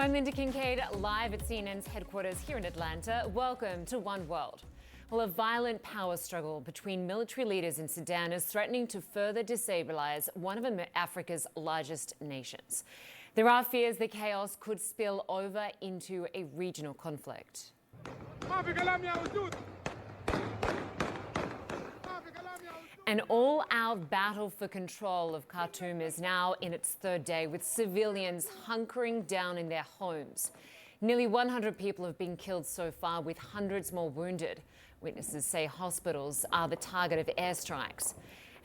I'm Lynda Kinkade, live at CNN's headquarters here in Atlanta. Welcome to One World. Well, a violent power struggle between military leaders in Sudan is threatening to further destabilize one of Africa's largest nations. There are fears the chaos could spill over into a regional conflict. An all-out battle for control of Khartoum is now in its third day, with civilians hunkering down in their homes. Nearly 100 people have been killed so far, with hundreds more wounded. Witnesses say hospitals are the target of airstrikes.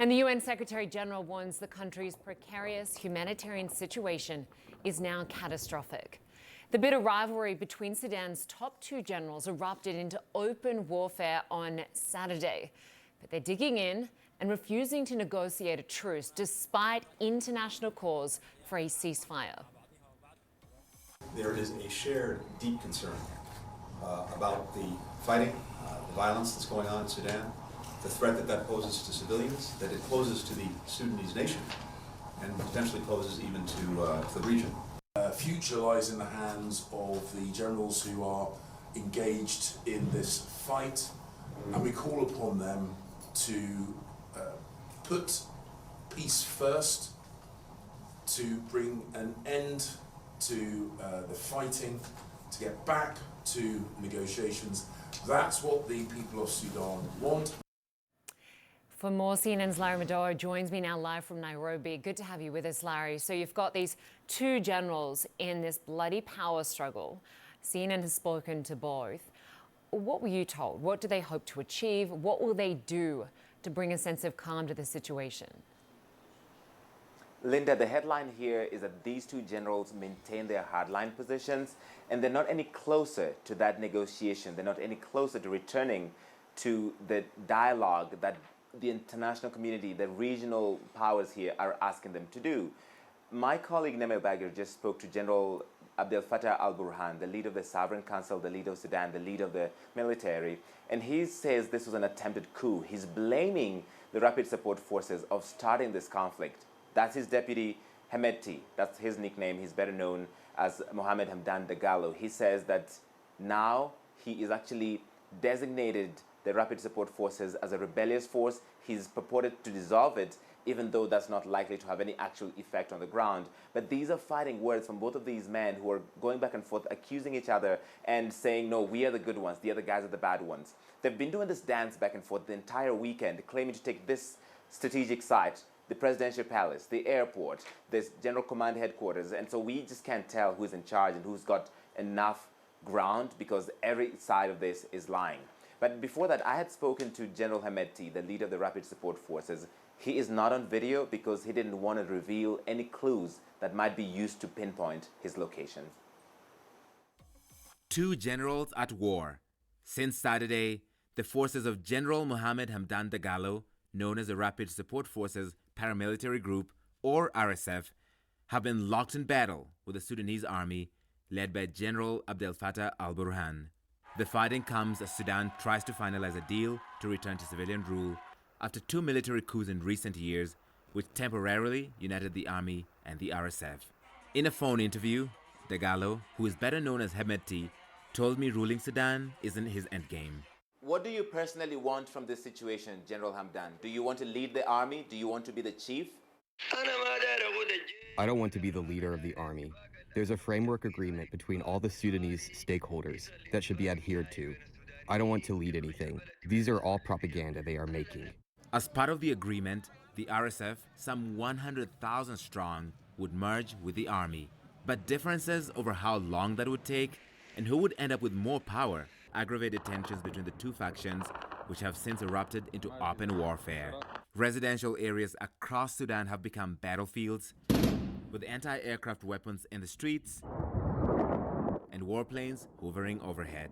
And the UN Secretary General warns the country's precarious humanitarian situation is now catastrophic. The bitter rivalry between Sudan's top two generals erupted into open warfare on Saturday. But they're digging in and refusing to negotiate a truce despite international calls for a ceasefire. There is a shared deep concern about the fighting, the violence that's going on in Sudan, the threat that that poses to civilians, that it poses to the Sudanese nation, and potentially poses even to the region. Future lies in the hands of the generals who are engaged in this fight, and we call upon them to put peace first, to bring an end to the fighting, to get back to negotiations. That's what the people of Sudan want. For more, CNN's Larry Madowo joins me now live from Nairobi. Good to have you with us, Larry. So you've got these two generals in this bloody power struggle. CNN has spoken to both. What were you told? What do they hope to achieve? What will they do to bring a sense of calm to the situation? Lynda, the headline here is that these two generals maintain their hardline positions, and they're not any closer to that negotiation. They're not any closer to returning to the dialogue that the international community, the regional powers here are asking them to do. My colleague Neme Bagir just spoke to General Abdel Fattah al-Burhan, the leader of the Sovereign Council, the leader of Sudan, the leader of the military, and he says this was an attempted coup. He's blaming the Rapid Support Forces of starting this conflict. That's his deputy, Hemedti. That's his nickname. He's better known as Mohamed Hamdan Dagalo. He says that now he is actually designated the Rapid Support Forces as a rebellious force. He's purported to dissolve it, even though that's not likely to have any actual effect on the ground. But these are fighting words from both of these men who are going back and forth, accusing each other and saying, no, we are the good ones, the other guys are the bad ones. They've been doing this dance back and forth the entire weekend, claiming to take this strategic site, the presidential palace, the airport, this general command headquarters. And so we just can't tell who's in charge and who's got enough ground, because every side of this is lying. But before that, I had spoken to General Hemedti, the leader of the Rapid Support Forces. He is not on video because he didn't want to reveal any clues that might be used to pinpoint his location. Two generals at war. Since Saturday, the forces of General Mohamed Hamdan Dagalo, known as the Rapid Support Forces Paramilitary Group, or RSF, have been locked in battle with the Sudanese army, led by General Abdel Fattah al-Burhan. The fighting comes as Sudan tries to finalize a deal to return to civilian rule after two military coups in recent years, which temporarily united the army and the RSF. In a phone interview, Dagalo, who is better known as Hemedti, told me ruling Sudan isn't his endgame. What do you personally want from this situation, General Hamdan? Do you want to lead the army? Do you want to be the chief? I don't want to be the leader of the army. There's a framework agreement between all the Sudanese stakeholders that should be adhered to. I don't want to lead anything. These are all propaganda they are making. As part of the agreement, the RSF, some 100,000 strong, would merge with the army. But differences over how long that would take and who would end up with more power aggravated tensions between the two factions, which have since erupted into open warfare. Residential areas across Sudan have become battlefields, with anti-aircraft weapons in the streets and warplanes hovering overhead.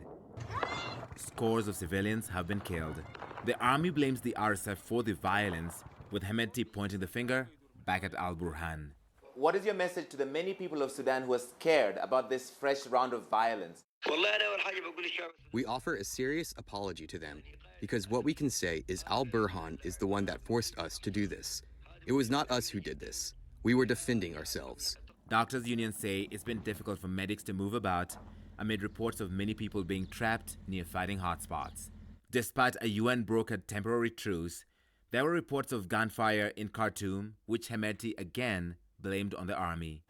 Scores of civilians have been killed. The army blames the RSF for the violence, with Hemedti pointing the finger back at al-Burhan. What is your message to the many people of Sudan who are scared about this fresh round of violence? We offer a serious apology to them, because what we can say is al-Burhan is the one that forced us to do this. It was not us who did this. We were defending ourselves. Doctors' unions say it's been difficult for medics to move about amid reports of many people being trapped near fighting hotspots. Despite a UN-brokered temporary truce, there were reports of gunfire in Khartoum, which Hemedti again blamed on the army.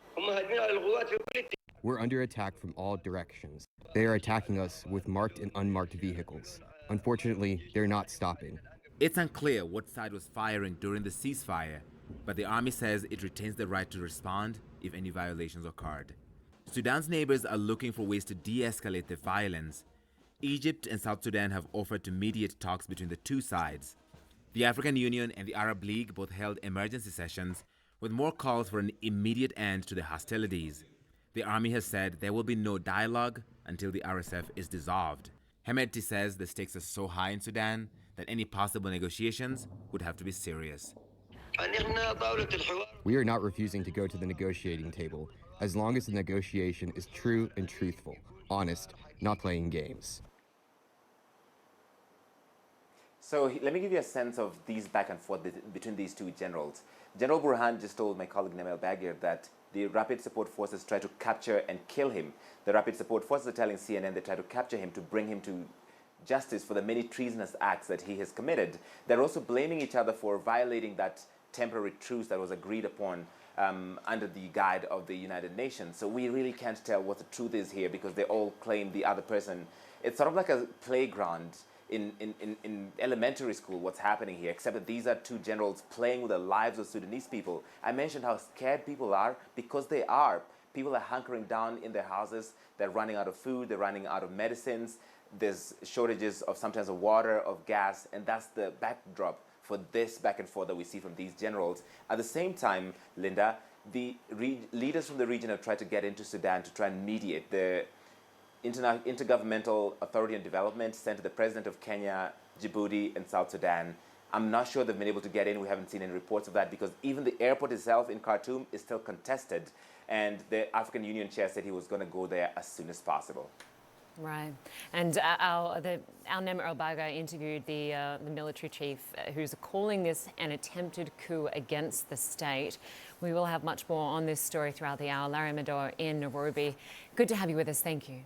We're under attack from all directions. They are attacking us with marked and unmarked vehicles. Unfortunately, they're not stopping. It's unclear what side was firing during the ceasefire, but the army says it retains the right to respond if any violations occurred. Sudan's neighbors are looking for ways to de-escalate the violence. Egypt and South Sudan have offered to mediate talks between the two sides. The African Union and the Arab League both held emergency sessions with more calls for an immediate end to the hostilities. The army has said there will be no dialogue until the RSF is dissolved. Hemedti says the stakes are so high in Sudan that any possible negotiations would have to be serious. We are not refusing to go to the negotiating table as long as the negotiation is true and truthful, honest, not playing games. So let me give you a sense of these back and forth between these two generals. General Burhan just told my colleague Namel Bagir that the Rapid Support Forces tried to capture and kill him. The Rapid Support Forces are telling CNN they tried to capture him to bring him to justice for the many treasonous acts that he has committed. They're also blaming each other for violating that temporary truce that was agreed upon under the guide of the United Nations. So we really can't tell what the truth is here because they all claim the other person. It's sort of like a playground in elementary school, what's happening here, except that these are two generals playing with the lives of Sudanese people. I mentioned how scared people are because they are. People are hunkering down in their houses. They're running out of food. They're running out of medicines. There's shortages of sometimes of water, of gas, and that's the backdrop for this back and forth that we see from these generals. At the same time, Lynda, the leaders from the region have tried to get into Sudan to try and mediate. The Intergovernmental Authority on Development sent to the president of Kenya, Djibouti, and South Sudan. I'm not sure they've been able to get in. We haven't seen any reports of that because even the airport itself in Khartoum is still contested. And the African Union chair said he was going to go there as soon as possible. Right. And our Nemer Albaga interviewed the military chief who's calling this an attempted coup against the state. We will have much more on this story throughout the hour. Larry Madowo in Nairobi. Good to have you with us. Thank you.